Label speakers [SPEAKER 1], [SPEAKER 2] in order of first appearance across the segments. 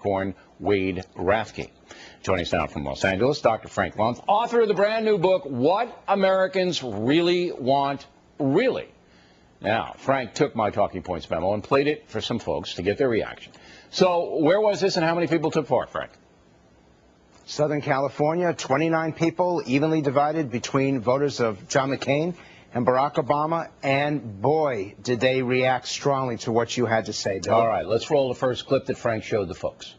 [SPEAKER 1] Acorn, Wade Rathke. Joining us now from Los Angeles, Dr. Frank Luntz, author of the brand new book, What Americans Really Want, Really. Now, Frank took my talking points memo and played it for some folks to get their reaction. So where was this and how many people took part, Frank?
[SPEAKER 2] Southern California, 29 people, evenly divided between voters of John McCain and Barack Obama, and boy, did they react strongly to what you had to say, Bill.
[SPEAKER 1] All right, let's roll the first clip that Frank showed the folks.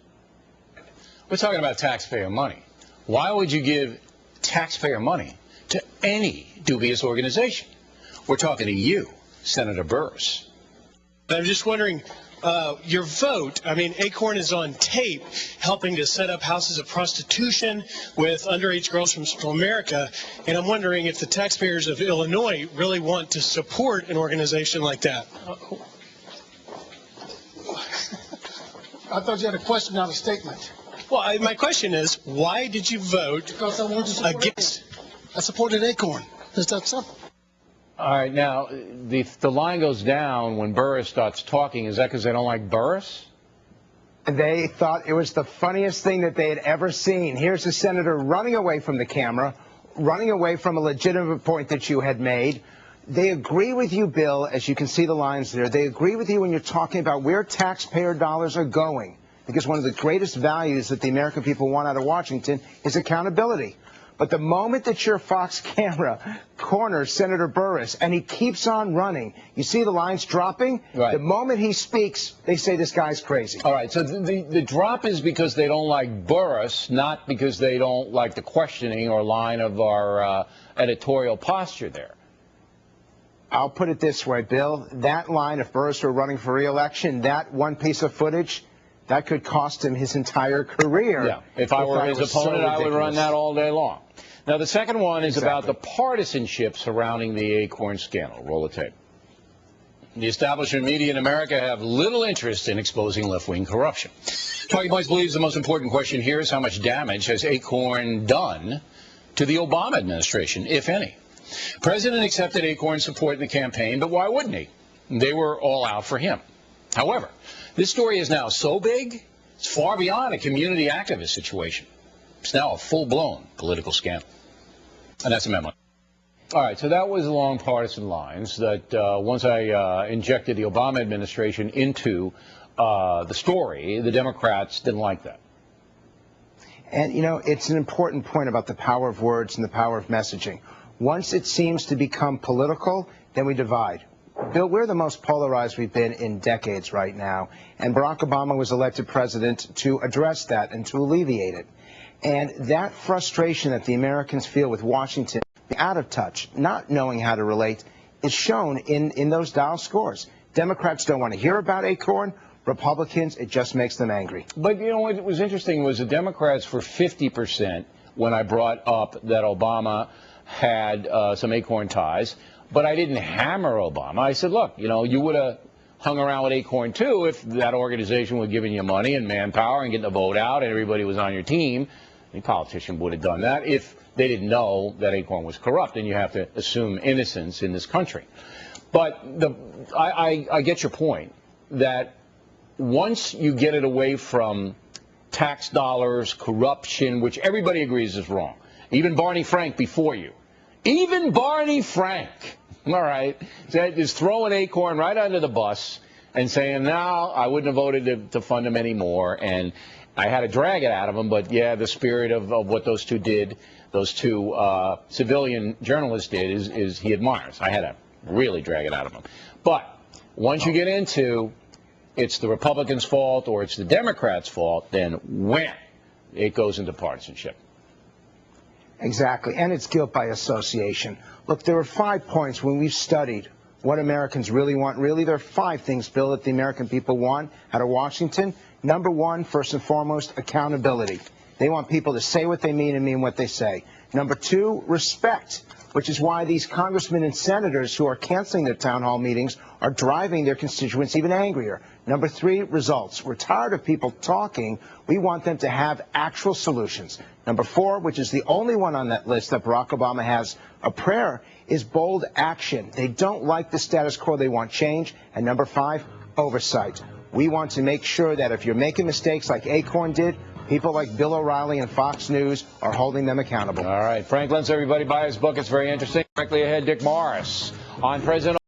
[SPEAKER 1] We're talking about taxpayer money. Why would you give taxpayer money to any dubious organization? We're talking to you, Senator Burris.
[SPEAKER 3] I'm just wondering, your vote, I mean, Acorn is on tape helping to set up houses of prostitution with underage girls from Central America, and I'm wondering if the taxpayers of Illinois really want to support an organization like that.
[SPEAKER 4] I thought you had a question, not a statement.
[SPEAKER 3] Well, my question is, why did you vote
[SPEAKER 4] Because I wanted to support
[SPEAKER 3] against?
[SPEAKER 4] Acorn. I supported Acorn. It's that simple.
[SPEAKER 1] All right, now, the line goes down when Burris starts talking. Is that because they don't like Burris?
[SPEAKER 2] They thought it was the funniest thing that they had ever seen. Here's the senator running away from the camera, running away from a legitimate point that you had made. They agree with you, Bill, as you can see the lines there. They agree with you when you're talking about where taxpayer dollars are going. Because one of the greatest values that the American people want out of Washington is accountability. But the moment that your Fox camera corners Senator Burris and he keeps on running, you see the lines dropping?
[SPEAKER 1] Right.
[SPEAKER 2] The moment he speaks, they say this guy's crazy.
[SPEAKER 1] All right, so the drop is because they don't like Burris, not because they don't like the questioning or line of our editorial posture there.
[SPEAKER 2] I'll put it this way, Bill. That line, if Burris were running for re-election, that one piece of footage, that could cost him his entire career.
[SPEAKER 1] Yeah, if I were his opponent, I would run that all day long. Now, the second one is about the partisanship surrounding the Acorn scandal. Roll the tape. The establishment media in America have little interest in exposing left-wing corruption. Talking Points believes the most important question here is how much damage has Acorn done to the Obama administration, if any. The president accepted Acorn's support in the campaign, but why wouldn't he? They were all out for him. However, this story is now so big, it's far beyond a community activist situation. It's now a full-blown political scandal. And that's a memo. All right, so that was along partisan lines that once I injected the Obama administration into the story, the Democrats didn't like that.
[SPEAKER 2] And, you know, it's an important point about the power of words and the power of messaging. Once it seems to become political, then we divide. Bill, we're the most polarized we've been in decades right now, and Barack Obama was elected president to address that and to alleviate it. And that frustration that the Americans feel with Washington, out of touch, not knowing how to relate, is shown in those Dow scores. Democrats don't want to hear about Acorn. Republicans, it just makes them angry.
[SPEAKER 1] But, you know, what was interesting was the Democrats were 50% when I brought up that Obama had some Acorn ties. But I didn't hammer Obama. I said, look, you know, you would have hung around with Acorn, too, if that organization were giving you money and manpower and getting the vote out and everybody was on your team. Any politician would have done that if they didn't know that Acorn was corrupt, and you have to assume innocence in this country. But I get your point that once you get it away from tax dollars, corruption, which everybody agrees is wrong, even Barney Frank before you, even Barney Frank, all right, is throwing Acorn right under the bus and saying, no, I wouldn't have voted to fund him anymore. And I had to drag it out of him. But, yeah, the spirit of what those two did, those two civilian journalists did, is he admires. I had to really drag it out of him. But once you get into it's the Republicans' fault or it's the Democrats' fault, then wham, it goes into partisanship.
[SPEAKER 2] Exactly, and it's guilt by association. Look, there are 5 points when we've studied what Americans really want. Really, there are 5 things, Bill, that the American people want out of Washington. Number 1, first and foremost, accountability. They want people to say what they mean and mean what they say. Number 2, respect, which is why these congressmen and senators who are canceling their town hall meetings are driving their constituents even angrier. Number 3, results. We're tired of people talking. We want them to have actual solutions. Number 4, which is the only one on that list that Barack Obama has a prayer, is bold action. They don't like the status quo. They want change. And number 5, oversight. We want to make sure that if you're making mistakes like Acorn did, people like Bill O'Reilly and Fox News are holding them accountable.
[SPEAKER 1] All right, Frank Luntz, everybody buy his book. It's very interesting. Directly ahead, Dick Morris on President